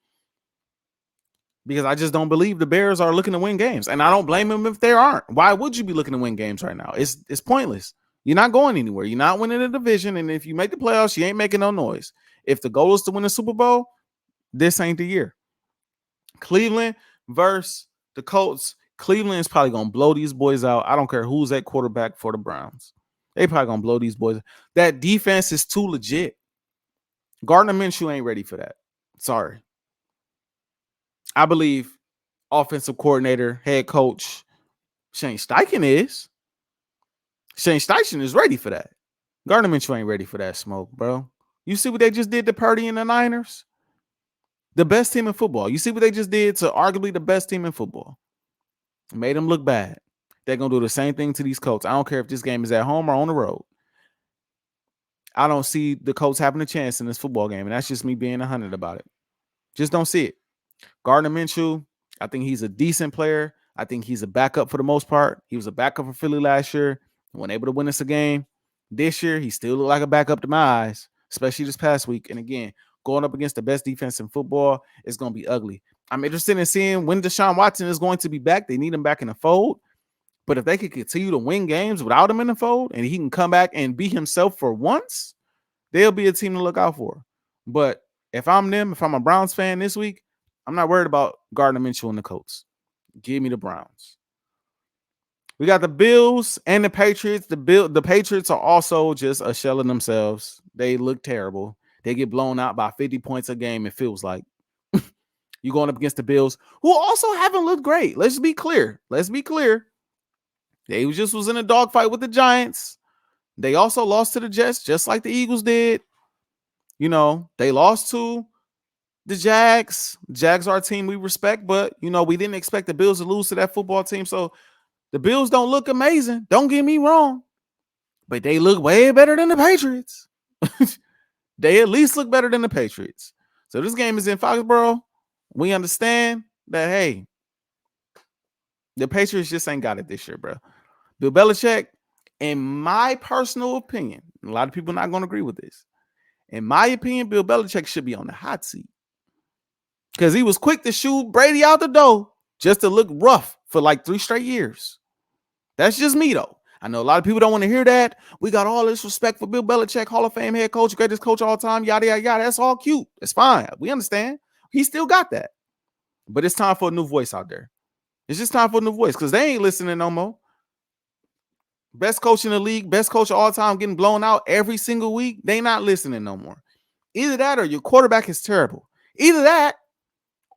because I just don't believe the Bears are looking to win games, and I don't blame them if they aren't. Why would you be looking to win games right now? It's pointless. You're not going anywhere. You're not winning the division, and if you make the playoffs, you ain't making no noise. If the goal is to win the Super Bowl, this ain't the year. Cleveland versus the Colts. Cleveland is probably gonna blow these boys out. I don't care who's at quarterback for the Browns. They probably gonna blow these boys. That defense is too legit. Gardner Minshew ain't ready for that. Sorry. I believe offensive coordinator, head coach Shane Steichen is. Shane Steichen is ready for that. Gardner Minshew ain't ready for that smoke, bro. You see what they just did to Purdy and the Niners? The best team in football. You see what they just did to arguably the best team in football? Made them look bad. They're going to do the same thing to these Colts. I don't care if this game is at home or on the road. I don't see the Colts having a chance in this football game, and that's just me being 100 about it. Just don't see it. Gardner Minshew, I think he's a decent player. I think he's a backup for the most part. He was a backup for Philly last year. He wasn't able to win us a game. This year, he still looked like a backup to my eyes, especially this past week. And again, going up against the best defense in football is going to be ugly. I'm interested in seeing when Deshaun Watson is going to be back. They need him back in the fold. But if they could continue to win games without him in the fold and he can come back and be himself for once, they'll be a team to look out for. But if I'm them, if I'm a Browns fan this week, I'm not worried about Gardner Minshew and the Colts. Give me the Browns. We got the Bills and the Patriots. The Patriots are also just a shell of themselves. They look terrible. They get blown out by 50 points a game, it feels like. You're going up against the Bills, who also haven't looked great. Let's be clear. They just was in a dogfight with the Giants. They also lost to the Jets, just like the Eagles did. You know, they lost to the Jags. Jags are a team we respect, but, you know, we didn't expect the Bills to lose to that football team. So the Bills don't look amazing. Don't get me wrong. But they look way better than the Patriots. They at least look better than the Patriots. So this game is in Foxborough. We understand that, hey, the Patriots just ain't got it this year, bro. Bill Belichick, in my personal opinion, a lot of people are not going to agree with this. In my opinion, Bill Belichick should be on the hot seat because he was quick to shoot Brady out the door just to look rough for like 3 straight years. That's just me, though. I know a lot of people don't want to hear that. We got all this respect for Bill Belichick, Hall of Fame head coach, greatest coach all time, yada, yada, yada. That's all cute. It's fine. We understand. He still got that. But it's time for a new voice out there. It's just time for a new voice because they ain't listening no more. Best coach in the league, best coach of all time getting blown out every single week. They not listening no more. Either that or your quarterback is terrible. Either that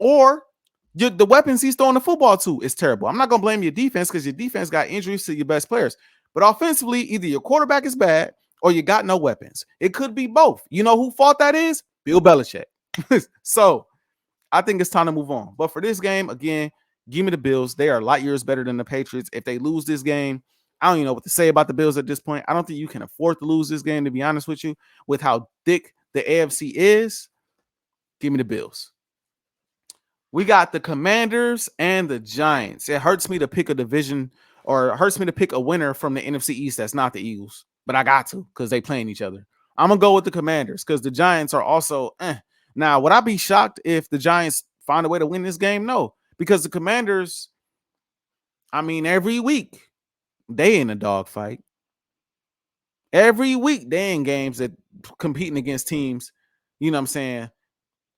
or the weapons he's throwing the football to is terrible. I'm not going to blame your defense because your defense got injuries to your best players. But offensively, either your quarterback is bad or you got no weapons. It could be both. You know who fault that is? Bill Belichick. So I think it's time to move on. But for this game, again, give me the Bills. They are light years better than the Patriots. If they lose this game, I don't even know what to say about the Bills at this point. I don't think you can afford to lose this game, to be honest with you. With how thick the AFC is, give me the Bills. We got the Commanders and the Giants. It hurts me to pick a division or it hurts me to pick a winner from the NFC East that's not the Eagles, but I got to because they playing each other. I'm going to go with the Commanders because the Giants are also Now, would I be shocked if the Giants find a way to win this game? No, because the Commanders, I mean, every week they in a dogfight. Every week they in games that competing against teams, you know what I'm saying,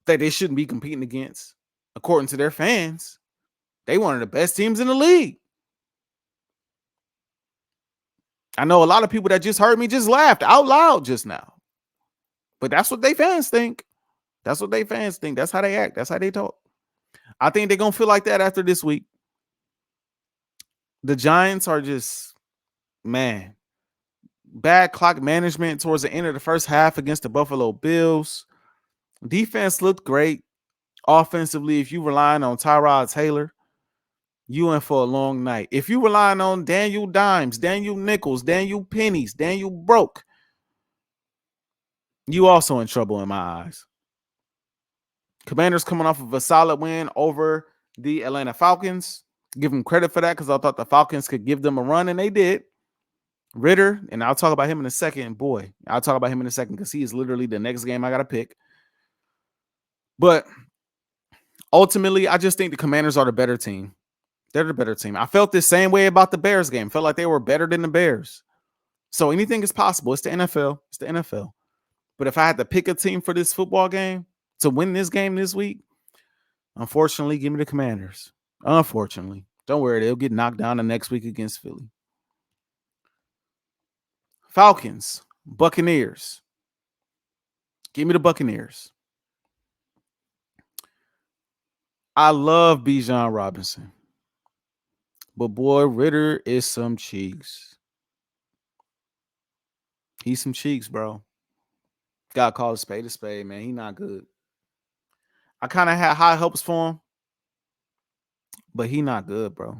that they shouldn't be competing against. According to their fans, they one of the best teams in the league. I know a lot of people that just heard me just laughed out loud just now. But that's what they fans think. That's what they fans think. That's how they act. That's how they talk. I think they're going to feel like that after this week. The Giants are just, man, bad clock management towards the end of the first half against the Buffalo Bills. Defense looked great. Offensively, if you relying on Tyrod Taylor, you in for a long night. If you relying on Daniel Dimes, Daniel Nichols, Daniel Pennies, Daniel Broke, you also in trouble in my eyes. Commanders coming off of a solid win over the Atlanta Falcons. Give them credit for that because I thought the Falcons could give them a run, and they did. Ritter, and I'll talk about him in a second. Boy, I'll talk about him in a second because he is literally the next game I got to pick. But ultimately, I just think the Commanders are the better team. They're the better team. I felt the same way about the Bears game. Felt like they were better than the Bears. So anything is possible. It's the NFL. It's the NFL. But if I had to pick a team for this football game to win this game this week, unfortunately, give me the Commanders. Unfortunately. Don't worry. They'll get knocked down the next week against Philly. Falcons, Buccaneers. Give me the Buccaneers. I love Bijan Robinson. But boy, Ritter is some cheeks. He's some cheeks, bro. Gotta call a spade, man. He not good. I kind of had high hopes for him, but he not good, bro.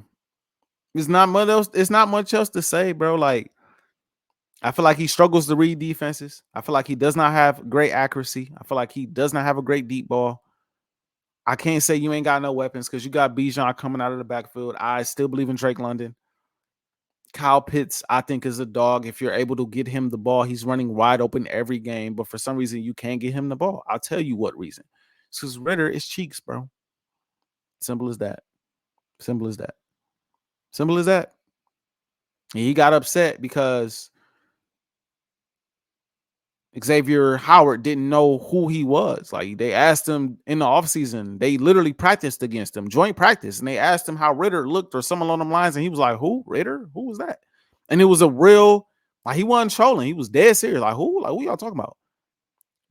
It's not much else. It's not much else to say, bro. Like, I feel like he struggles to read defenses. I feel like he does not have great accuracy. I feel like he does not have a great deep ball. I can't say you ain't got no weapons because you got Bijan coming out of the backfield. I still believe in Drake London. Kyle Pitts, I think, is a dog. If you're able to get him the ball, he's running wide open every game. But for some reason, you can't get him the ball. I'll tell you what reason. It's because Ritter is cheeks, bro. Simple as that. Simple as that. Simple as that. And he got upset because Xavier Howard didn't know who he was. Like, they asked him in the offseason. They literally practiced against him, joint practice. And they asked him how Ritter looked or something along them lines. And he was like, who? Ritter? Who was that? And it was a real, like, he wasn't trolling. He was dead serious. Like, who? Like, who y'all talking about?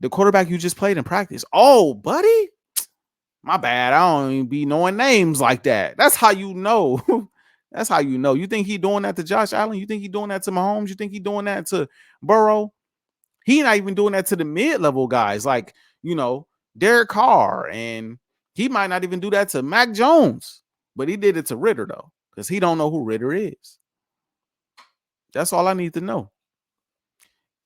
The quarterback you just played in practice. Oh, buddy. My bad. I don't even be knowing names like that. That's how you know. That's how you know. You think he doing that to Josh Allen? You think he doing that to Mahomes? You think he doing that to Burrow? He not even doing that to the mid-level guys like, Derek Carr. And he might not even do that to Mac Jones. But he did it to Ritter, though, because he don't know who Ritter is. That's all I need to know.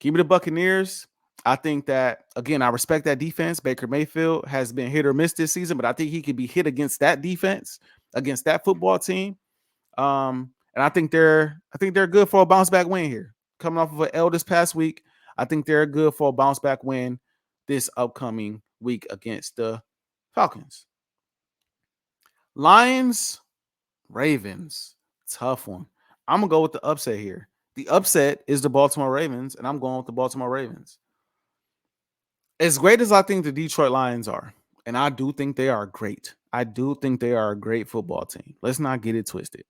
Give me the Buccaneers. I think that, again, I respect that defense. Baker Mayfield has been hit or miss this season, but I think he could be hit against that defense, against that football team. And I think they're good for a bounce back win here. Coming off of an L this past week, I think they're good for a bounce back win this upcoming week against the Falcons. Lions, Ravens, tough one. I'm gonna go with the upset here. The upset is the Baltimore Ravens, and I'm going with the Baltimore Ravens. As great as I think the Detroit Lions are, and I do think they are great. I do think they are a great football team. Let's not get it twisted.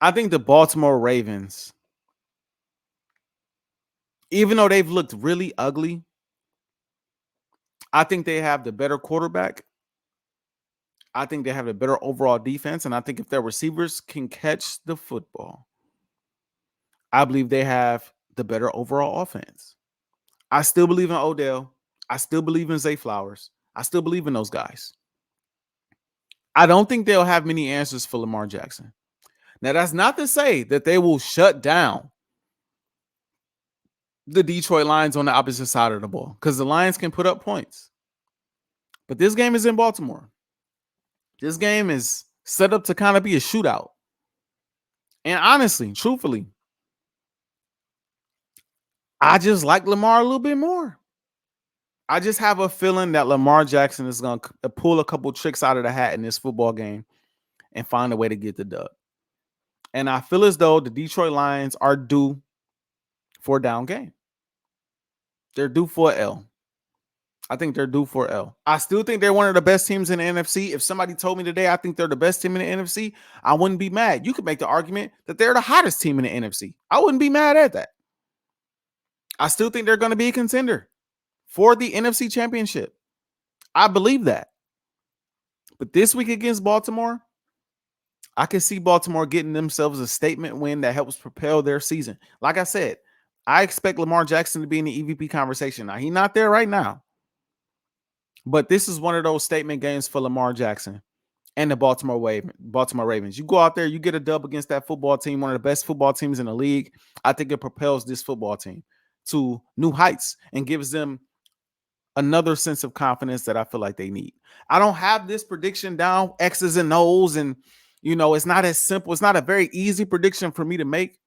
I think the Baltimore Ravens, even though they've looked really ugly, I think they have the better quarterback. I think they have a better overall defense. And I think if their receivers can catch the football, I believe they have the better overall offense. I still believe in Odell. I still believe in Zay Flowers. I still believe in those guys. I don't think they'll have many answers for Lamar Jackson. Now, that's not to say that they will shut down the Detroit Lions on the opposite side of the ball, because the Lions can put up points. But this game is in Baltimore. This game is set up to kind of be a shootout. And honestly, truthfully, I just like Lamar a little bit more. I just have a feeling that Lamar Jackson is going to pull a couple tricks out of the hat in this football game and find a way to get the dub. And I feel as though the Detroit Lions are due for a down game. They're due for an L. I think they're due for an L. I still think they're one of the best teams in the NFC. If somebody told me today I think they're the best team in the NFC, I wouldn't be mad. You could make the argument that they're the hottest team in the NFC. I wouldn't be mad at that. I still think they're going to be a contender for the NFC Championship. I believe that. But this week against Baltimore, I can see Baltimore getting themselves a statement win that helps propel their season. Like I said, I expect Lamar Jackson to be in the EVP conversation. Now, he's not there right now. But this is one of those statement games for Lamar Jackson and the Baltimore Ravens. You go out there, you get a dub against that football team, one of the best football teams in the league. I think it propels this football team to new heights and gives them another sense of confidence that I feel like they need. I don't have this prediction down, X's and O's, and it's not as simple. It's not a very easy prediction for me to make.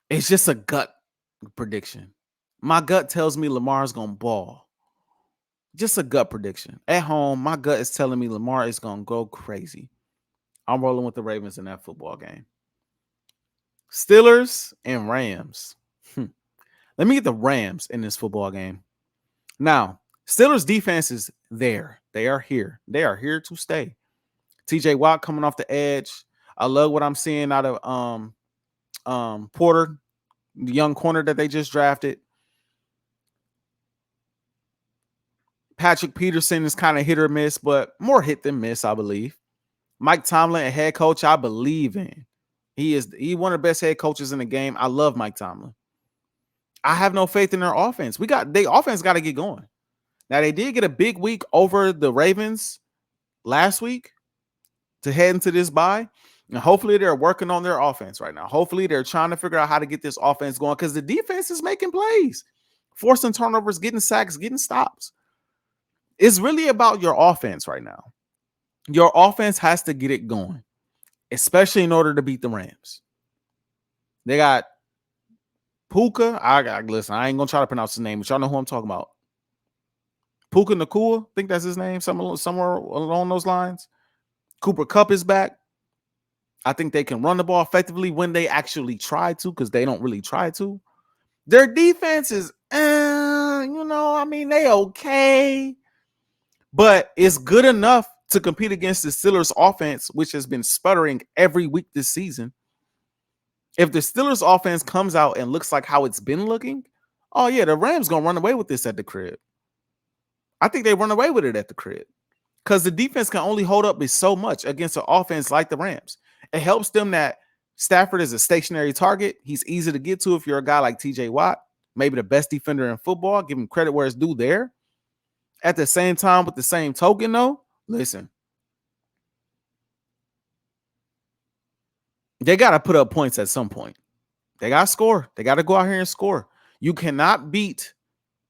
It's just a gut prediction. My gut tells me Lamar's gonna ball. Just a gut prediction. At home, my gut is telling me Lamar is gonna go crazy. I'm rolling with the Ravens in that football game. Steelers and Rams. Let me get the Rams in this football game. Now, Steelers defense is there. They are here. They are here to stay. TJ Watt coming off the edge. I love what I'm seeing out of Porter, the young corner that they just drafted. Patrick Peterson is kind of hit or miss, but more hit than miss, I believe. Mike Tomlin, a head coach I believe in. He's one of the best head coaches in the game. I love Mike Tomlin. I have no faith in their offense. Their offense got to get going. Now, they did get a big week over the Ravens last week to head into this bye. And hopefully they're working on their offense right now. Hopefully they're trying to figure out how to get this offense going because the defense is making plays, forcing turnovers, getting sacks, getting stops. It's really about your offense right now. Your offense has to get it going, especially in order to beat the Rams. They got Puka. Listen, I ain't going to try to pronounce his name, but y'all know who I'm talking about. Puka Nacua, I think that's his name, somewhere along those lines. Cooper Kupp is back. I think they can run the ball effectively when they actually try to, because they don't really try to. Their defense is, they okay. But it's good enough to compete against the Steelers offense, which has been sputtering every week this season. If the Steelers offense comes out and looks like how it's been looking, oh yeah, the Rams going to run away with this at the crib. I think they run away with it at the crib because the defense can only hold up so much against an offense like the Rams. It helps them that Stafford is a stationary target. He's easy to get to if you're a guy like TJ Watt, maybe the best defender in football. Give him credit where it's due there. At the same time, with the same token, though, listen, they got to put up points at some point. They got to score. They got to go out here and score. You cannot beat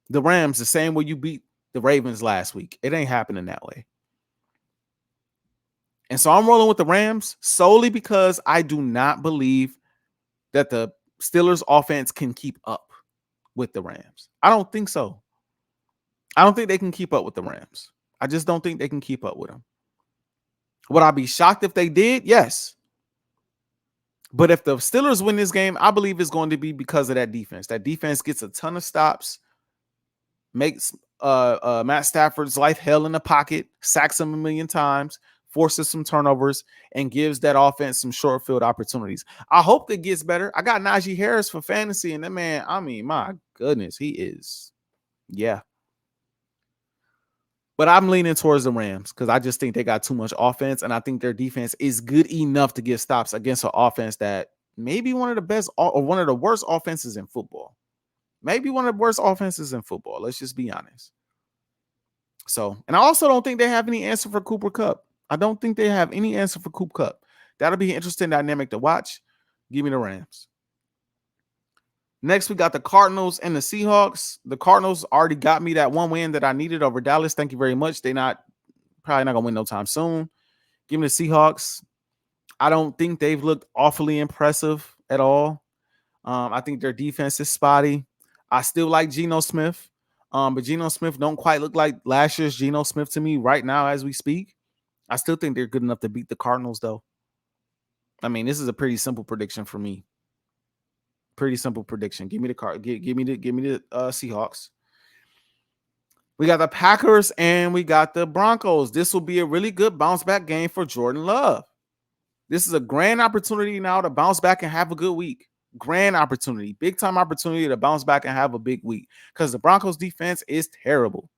the Rams the same way you beat the Ravens last week. It ain't happening that way. And so I'm rolling with the Rams solely because I do not believe that the Steelers offense can keep up with the Rams. I don't think so. I don't think they can keep up with the Rams. I just don't think they can keep up with them. Would I be shocked if they did? Yes. But if the Steelers win this game, I believe it's going to be because of that defense. That defense gets a ton of stops, makes Matt Stafford's life hell in the pocket, sacks him a million times, forces some turnovers, and gives that offense some short field opportunities. I hope that gets better. I got Najee Harris for fantasy, and that man, my goodness, he is. Yeah. But I'm leaning towards the Rams because I just think they got too much offense, and I think their defense is good enough to get stops against an offense that may be one of the best or one of the worst offenses in football. Maybe one of the worst offenses in football. Let's just be honest. So, and I also don't think they have any answer for Cooper Kupp. I don't think they have any answer for Cooper Kupp. That'll be an interesting dynamic to watch. Give me the Rams. Next, we got the Cardinals and the Seahawks. The Cardinals already got me that one win that I needed over Dallas. Thank you very much. They're probably not going to win no time soon. Give me the Seahawks. I don't think they've looked awfully impressive at all. I think their defense is spotty. I still like Geno Smith, but Geno Smith don't quite look like last year's Geno Smith to me right now as we speak. I still think they're good enough to beat the Cardinals, though. I mean, this is a pretty simple prediction for me. Pretty simple prediction. Give me the Seahawks. We got the Packers and we got the Broncos. This will be a really good bounce back game for Jordan Love. This is a grand opportunity now to bounce back and have a good week. Grand opportunity, big time opportunity to bounce back and have a big week because the Broncos defense is terrible.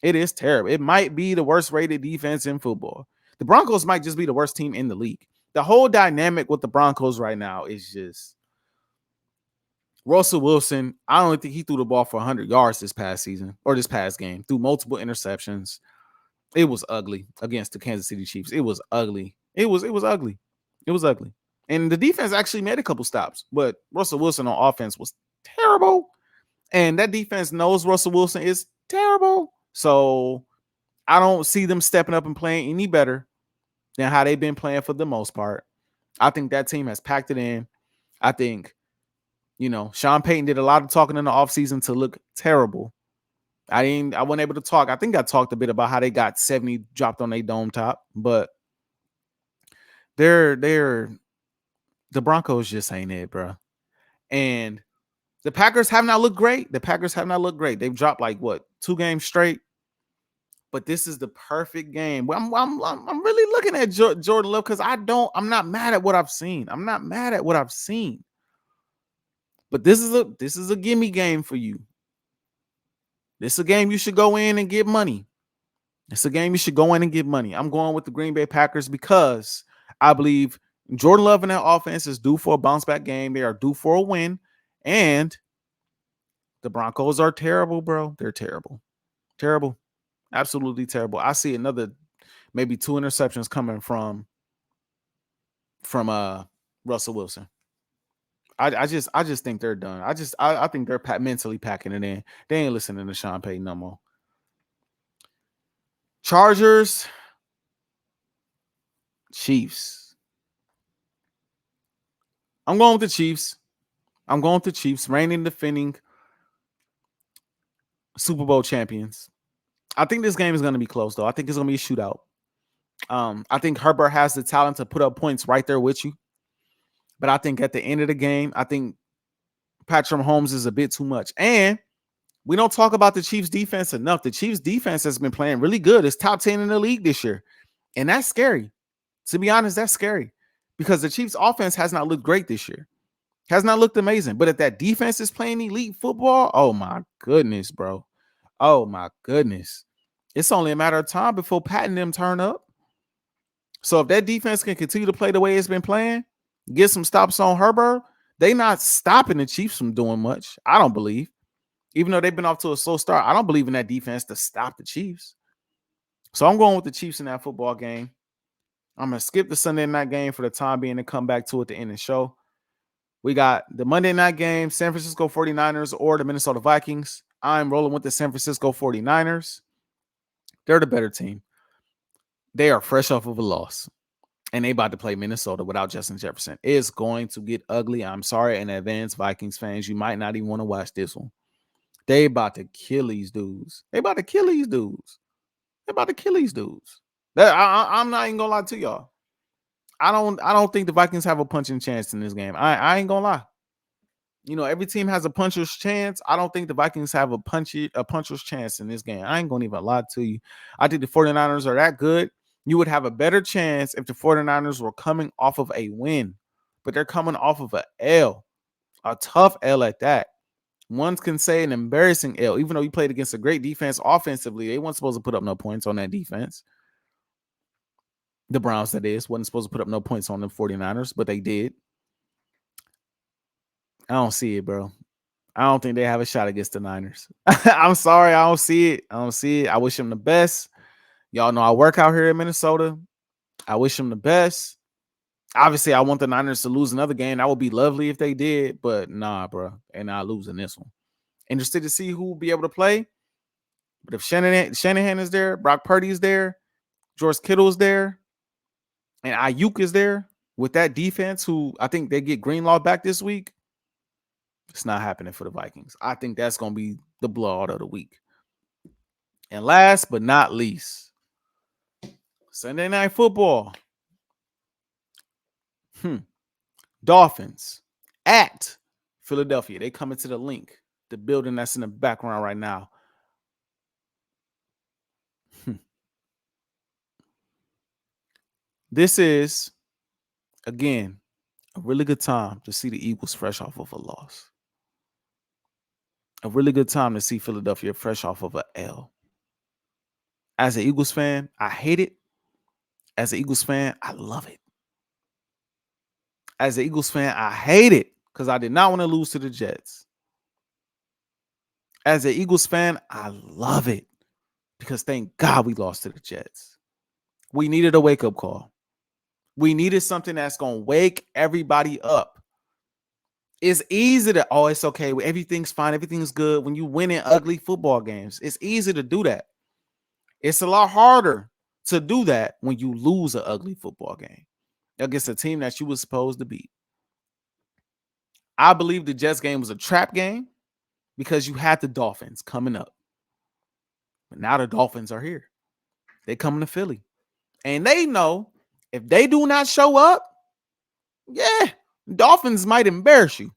It is terrible. It might be the worst rated defense in football. The Broncos might just be the worst team in the league. The whole dynamic with the Broncos right now is just, Russell Wilson, I don't think he threw the ball for 100 yards this past season or this past game. Threw multiple interceptions. It was ugly against the Kansas City Chiefs. It was ugly. It was ugly. It was ugly. And the defense actually made a couple stops, but Russell Wilson on offense was terrible. And that defense knows Russell Wilson is terrible. So I don't see them stepping up and playing any better than how they've been playing for the most part. I think that team has packed it in. I think, Sean Payton did a lot of talking in the offseason to look terrible. I wasn't able to talk. I think I talked a bit about how they got 70 dropped on their dome top, but the Broncos just ain't it, bro. And the Packers have not looked great. They've dropped like 2 games straight. But this is the perfect game. I'm really looking at Jordan Love because I'm not mad at what I've seen. But this is a gimme game for you. This is a game you should go in and get money. I'm going with the Green Bay Packers because I believe Jordan Love and that offense is due for a bounce back game. They are due for a win. And the Broncos are terrible, bro. They're terrible. Terrible. Absolutely terrible. I see another maybe 2 interceptions coming from Russell Wilson. I just think they're done. I think they're mentally packing it in. They ain't listening to Sean Payton no more. Chargers, Chiefs. I'm going with the Chiefs. Reigning defending Super Bowl champions. I think this game is going to be close, though. I think it's going to be a shootout. I think Herbert has the talent to put up points right there with you. But I think at the end of the game, I think Patrick Mahomes is a bit too much. And we don't talk about the Chiefs defense enough. The Chiefs defense has been playing really good. It's top 10 in the league this year. And that's scary. To be honest, that's scary because the Chiefs offense has not looked great this year. Has not looked amazing. But if that defense is playing elite football, oh my goodness, bro. Oh my goodness. It's only a matter of time before Pat and them turn up. So if that defense can continue to play the way it's been playing, get some stops on Herbert, they not stopping the Chiefs from doing much. I don't believe. Even though they've been off to a slow start, I don't believe in that defense to stop the Chiefs. So I'm going with the Chiefs in that football game. I'm going to skip the Sunday night game for the time being and come back to it at the end of the show. We got the Monday night game, San Francisco 49ers or the Minnesota Vikings. I'm rolling with the San Francisco 49ers. They're the better team. They are fresh off of a loss. And they about to play Minnesota without Justin Jefferson. It's going to get ugly. I'm sorry in advance, Vikings fans. You might not even want to watch this one. They about to kill these dudes. I'm not even gonna lie to y'all. I don't think the Vikings have a punching chance in this game. I ain't gonna lie. Every team has a puncher's chance. I don't think the Vikings have a puncher's chance in this game. I ain't gonna even lie to you. I think the 49ers are that good. You would have a better chance if the 49ers were coming off of a win, but they're coming off of a L, a tough L at that. One can say an embarrassing L, even though you played against a great defense offensively. They weren't supposed to put up no points on that defense. The Browns, that is, wasn't supposed to put up no points on the 49ers, but they did. I don't see it, bro. I don't think they have a shot against the Niners. I'm sorry. I don't see it. I wish them the best. Y'all know I work out here in Minnesota. I wish them the best. Obviously, I want the Niners to lose another game. That would be lovely if they did, but nah, bro. They're not losing this one. Interested to see who will be able to play. But if Shanahan is there, Brock Purdy is there, George Kittle is there, and Ayuk is there with that defense, who I think they get Greenlaw back this week, it's not happening for the Vikings. I think that's going to be the blowout of the week. And last but not least, Sunday Night Football. Dolphins at Philadelphia. They coming to the link, the building that's in the background right now. This is, again, a really good time to see the Eagles fresh off of a loss. A really good time to see Philadelphia fresh off of a L. As an Eagles fan, I hate it. As an Eagles fan, I love it. As an Eagles fan, I hate it. because I did not want to lose to the Jets. As an Eagles fan, I love it because thank God we lost to the Jets. We needed a wake-up call. We needed something that's going to wake everybody up. It's easy to, oh, it's okay. Everything's fine. Everything's good when you win in ugly football games. It's easy to do that. It's a lot harder to do that when you lose an ugly football game against a team that you were supposed to beat. I believe the Jets game was a trap game because you had the Dolphins coming up. But now the Dolphins are here. They coming to Philly. And they know if they do not show up, yeah, Dolphins might embarrass you.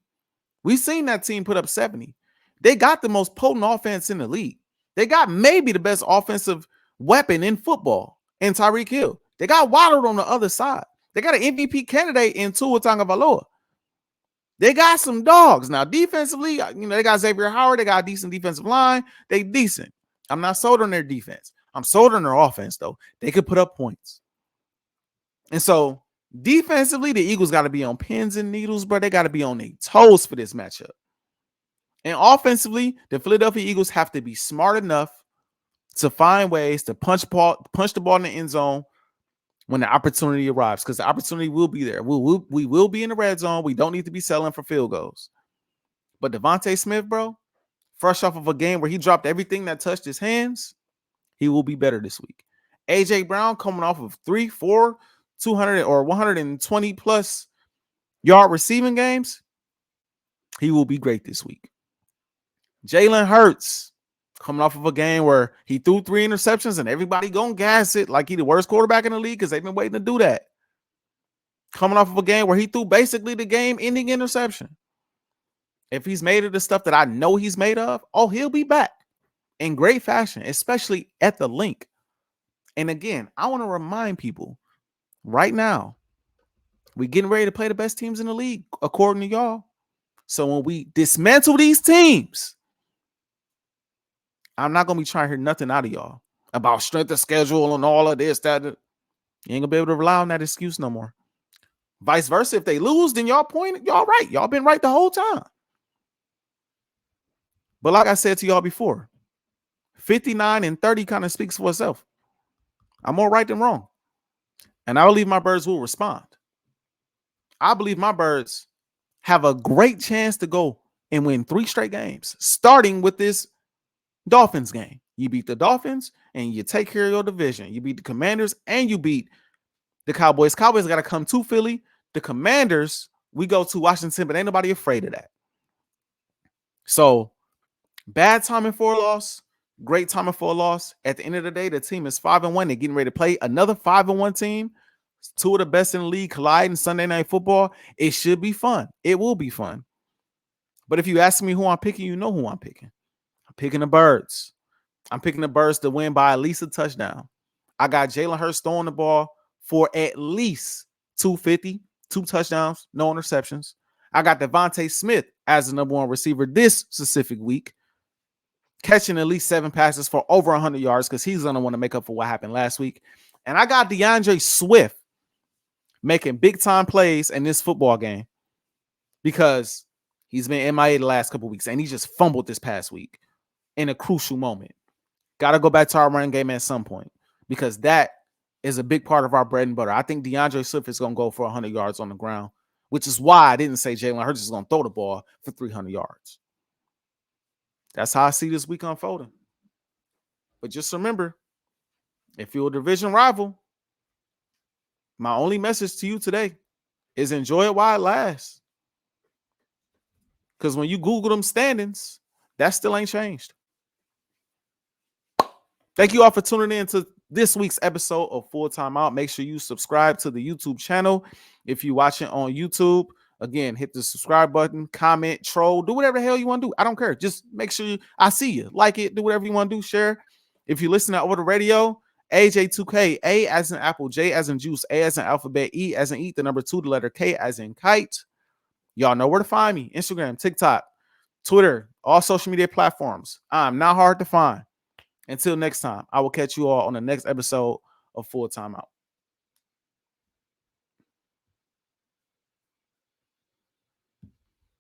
We've seen that team put up 70. They got the most potent offense in the league. They got maybe the best offensive weapon in football in Tyreek Hill. They got Waddle on the other side. They got an MVP candidate in Tua Tagovailoa. They got some dogs. Now, defensively, they got Xavier Howard. They got a decent defensive line. They decent. I'm not sold on their defense. I'm sold on their offense, though. They could put up points. And so, defensively, the Eagles got to be on pins and needles, bro. They got to be on their toes for this matchup. And offensively, the Philadelphia Eagles have to be smart enough to find ways to punch the ball in the end zone when the opportunity arrives, because the opportunity will be there. We will be in the red zone. We don't need to be selling for field goals. But Devontae Smith, bro, fresh off of a game where he dropped everything that touched his hands, he will be better this week. Ajae Brown coming off of 3, 4, 200 or 120 plus yard receiving games, he will be great this week. Jalen Hurts coming off of a game where he threw 3 interceptions and everybody gonna gas it like he the worst quarterback in the league because they've been waiting to do that. Coming off of a game where he threw basically the game-ending interception. If he's made of the stuff that I know he's made of, oh, he'll be back in great fashion, especially at the link. And again, I want to remind people right now, we're getting ready to play the best teams in the league, according to y'all. So when we dismantle these teams, I'm not going to be trying to hear nothing out of y'all about strength of schedule and all of this, that. You ain't going to be able to rely on that excuse no more. Vice versa, if they lose, then y'all right. Y'all been right the whole time. But like I said to y'all before, 59 and 30 kind of speaks for itself. I'm more right than wrong. And I believe my birds will respond. I believe my birds have a great chance to go and win 3 straight games, starting with this Dolphins game. You beat the Dolphins and you take care of your division. You beat the Commanders and you beat the Cowboys. Cowboys got to come to Philly. The Commanders, we go to Washington, but ain't nobody afraid of that. So, bad timing for a loss, great timing for a loss. At the end of the day, the team is 5-1. They're getting ready to play another 5-1 team. 2 of the best in the league colliding Sunday Night Football. It should be fun. It will be fun. But if you ask me who I'm picking, you know who I'm picking. I'm picking the Birds. I'm picking the Birds to win by at least a touchdown. I got Jalen Hurts throwing the ball for at least 250, 2 touchdowns, no interceptions. I got Devontae Smith as the number 1 receiver this specific week, catching at least 7 passes for over 100 yards because he's going to want to make up for what happened last week. And I got DeAndre Swift making big-time plays in this football game because he's been MIA the last couple weeks, and he just fumbled this past week in a crucial moment. Got to go back to our running game at some point because that is a big part of our bread and butter. I think DeAndre Swift is going to go for 100 yards on the ground, which is why I didn't say Jalen Hurts is going to throw the ball for 300 yards. That's how I see this week unfolding. But just remember, if you're a division rival, my only message to you today is enjoy it while it lasts. Because when you Google them standings, that still ain't changed. Thank you all for tuning in to this week's episode of Full Time Out. Make sure you subscribe to the YouTube channel. If you're watching on YouTube, again, hit the subscribe button, comment, troll, do whatever the hell you want to do. I don't care. Just make sure I see you. Like it, do whatever you want to do, share. If you're listening over the radio, AJ2K, A as in apple, J as in juice, A as in alphabet, E as in eat, the number 2, the letter K as in kite. Y'all know where to find me. Instagram, TikTok, Twitter, all social media platforms. I'm not hard to find. Until next time, I will catch you all on the next episode of Full Time Out.